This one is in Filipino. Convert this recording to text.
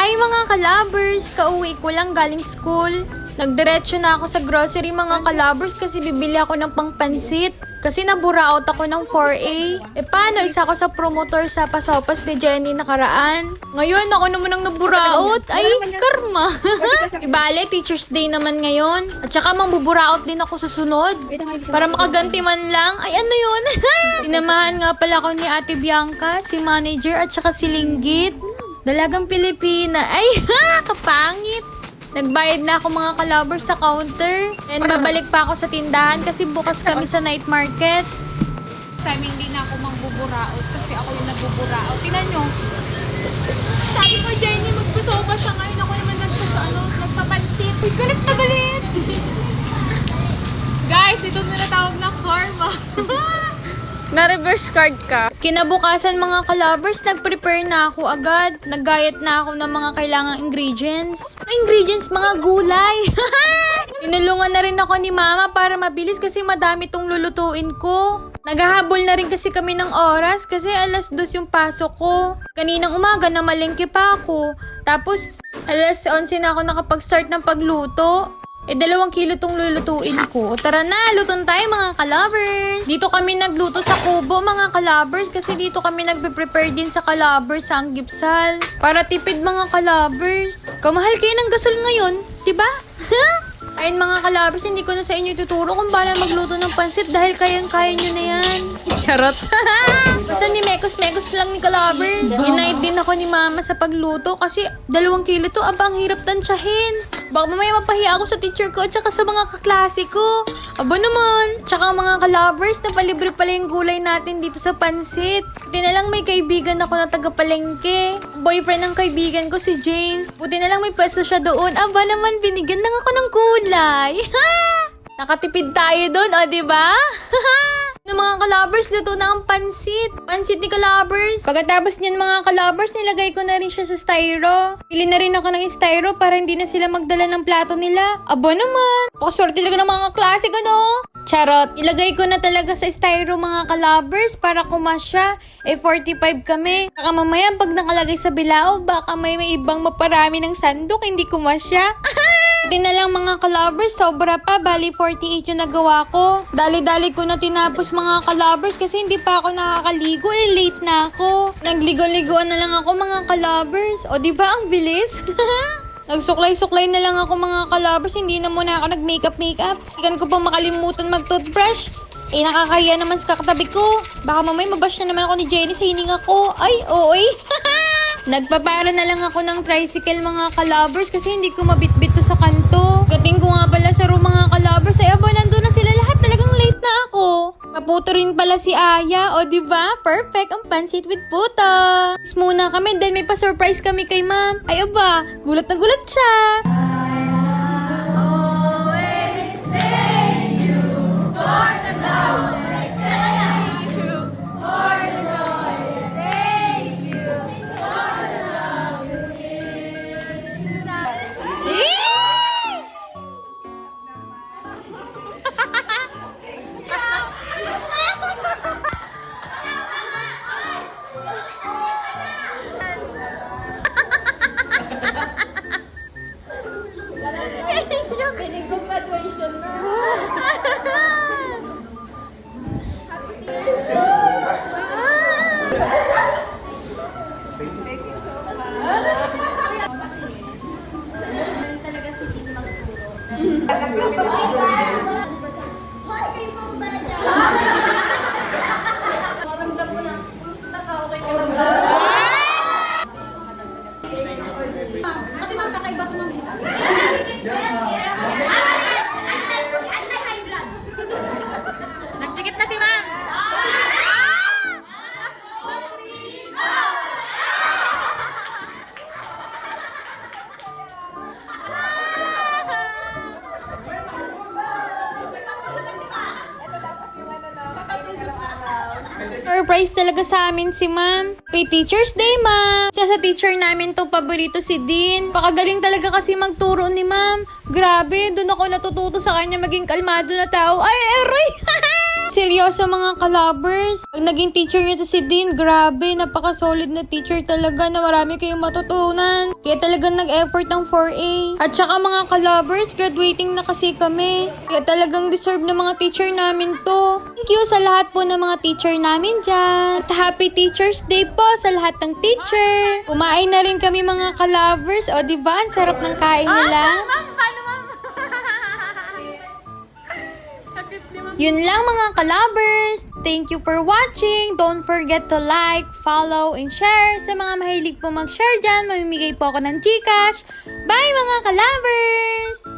Hi mga kalabers! Kauwi ko lang galing school. Nagdiretso na ako sa grocery mga kalabers kasi bibili ako ng pangpansit. Kasi naburaot ako ng 4A. Paano? Isa ako sa promotor sa pasopas ni Jenny nakaraan. Ngayon ako naman ang naburaot. Ay, karma! Ibale, Teacher's Day naman ngayon. At saka mambuburaot din ako sa sunod. Para makaganti man lang. Ay, ano yun? Tinamahan nga pala ako ni Ate Bianca, si manager at saka si Linggit. Dalagang Pilipina. Ay, kapangit! Nagbayad na ako mga kalabers sa counter. And babalik pa ako sa tindahan kasi bukas kami sa night market. Time hindi na ako mangbuburaot kasi ako yung nagbuburaot. Tingnan nyo. Sabi ko, Jenny, magpasoba siya ngayon. Ako naman nagpapansit. Uy, galit na galit! Guys, ito tinatawag na karma. Na-reverse card ka. Kinabukasan mga kalabers, nag-prepare na ako agad. Naggayat na ako ng mga kailangang ingredients. Ingredients, mga gulay. Tinulungan na rin ako ni Mama para mabilis kasi madami tong lulutuin ko. Naghahabol na rin kasi kami ng oras kasi 2:00 yung pasok ko. Kaninang umaga na malengke pa ako. Tapos 11:00 na ako nakapag-start ng pagluto. 2 kilo tong lulutuin ko. Tara na, luton tayo mga kalabers. Dito kami nagluto sa kubo mga kalabers kasi dito kami nagpe-prepare din sa kalabers sa Anggipsal. Para tipid mga kalabers. Kamahal kayo ng gasol ngayon, diba? Ayun mga kalabers, hindi ko na sa inyo tuturo kung paano magluto ng pansit dahil kayang-kaya nyo na yan. Charot. Basta ni Mekos-Mekos lang ni kalabers. Unite din ako ni Mama sa pagluto kasi 2 kilo to, aba ang hirap tansyahin. Baka mamaya mapahiya ako sa teacher ko at saka sa mga kaklase ko. Aba naman. Tsaka mga kalabers, napalibre pala yung gulay natin dito sa pansit. Buti na lang may kaibigan ako na taga-palengke. Boyfriend ng kaibigan ko si James. Buti na lang may pwesto siya doon. Aba naman, binigyan lang ako ng gulay. Nakatipid tayo doon, o diba? No, mga kalabers, luto na ang pansit. Pansit ni kalabers. Pagkatapos niyan mga kalabers, nilagay ko na rin siya sa styro. Pili na rin ako ng styro para hindi na sila magdala ng plato nila. Aba naman. Pakaswerte talaga ng mga klase ko, no? Charot. Ilagay ko na talaga sa styro mga kalabers para kumasya. 45 kami. Baka mamaya pag nakalagay sa bilao, baka may ibang maparami ng sandok, hindi kumasya. Buti na lang mga kalabers, sobra pa, bali 48 yung nagawa ko. Dali-dali ko na tinapos mga kalabers kasi hindi pa ako nakakaligo, late na ako. Nagligo-ligoan na lang ako mga kalabers. O diba ang bilis? Nagsuklay-suklay na lang ako mga kalabers, hindi na muna ako nag-makeup. Ikan ko pa makalimutan mag-toothbrush. Nakakahiya naman sa katabi ko. Baka mamay mabash na naman ako ni Jenny sa hininga ko. Ay, oy. Nagpapara na lang ako ng tricycle mga kalabers kasi hindi ko mabitbit to sa kanto. Gating ko nga pala sa room mga kalabers ay abo nandun na sila lahat, talagang late na ako. Kaputo rin pala si Aya, o diba? Perfect ang pansit with puto. Tapos muna kami, then may pa-surprise kami kay ma'am. Ay aba, gulat na gulat siya. Piling ko graduation na. Thank you so much. Talaga si Tin magturo. Hoy, kayo po ba siya? Maramdam mo na. Gusto ka, okay ka lang. Kasi ma'am, kakaiba ko ng hita. Anti-high blood. Nagtikip na si ma'am. Surprise talaga sa amin si ma'am. Happy Teacher's Day, ma'am! Isa sa teacher namin to paborito si Dean. Pakagaling talaga kasi magturo ni ma'am. Grabe, doon ako natututo sa kanya maging kalmado na tao. Ay, eroy! Seryoso mga kalabers. Pag naging teacher niyo to si Dean, grabe, napaka-solid na teacher talaga na marami kayong matutunan. Kaya talagang nag-effort ang 4A. At saka mga kalabers, graduating na kasi kami. Kaya talagang deserve ng mga teacher namin to. Thank you sa lahat po ng mga teacher namin dyan. At happy Teacher's Day po sa lahat ng teacher. Kumain na rin kami mga kalabers. O diba, ang sarap ng kain nila. Ma'am, paano ma'am? Sakit ni ma'am. Yun lang mga kalabers. Thank you for watching. Don't forget to like, follow, and share. Sa mga mahilig po mag-share dyan, mamimigay po ako ng Gcash. Bye mga kalabers!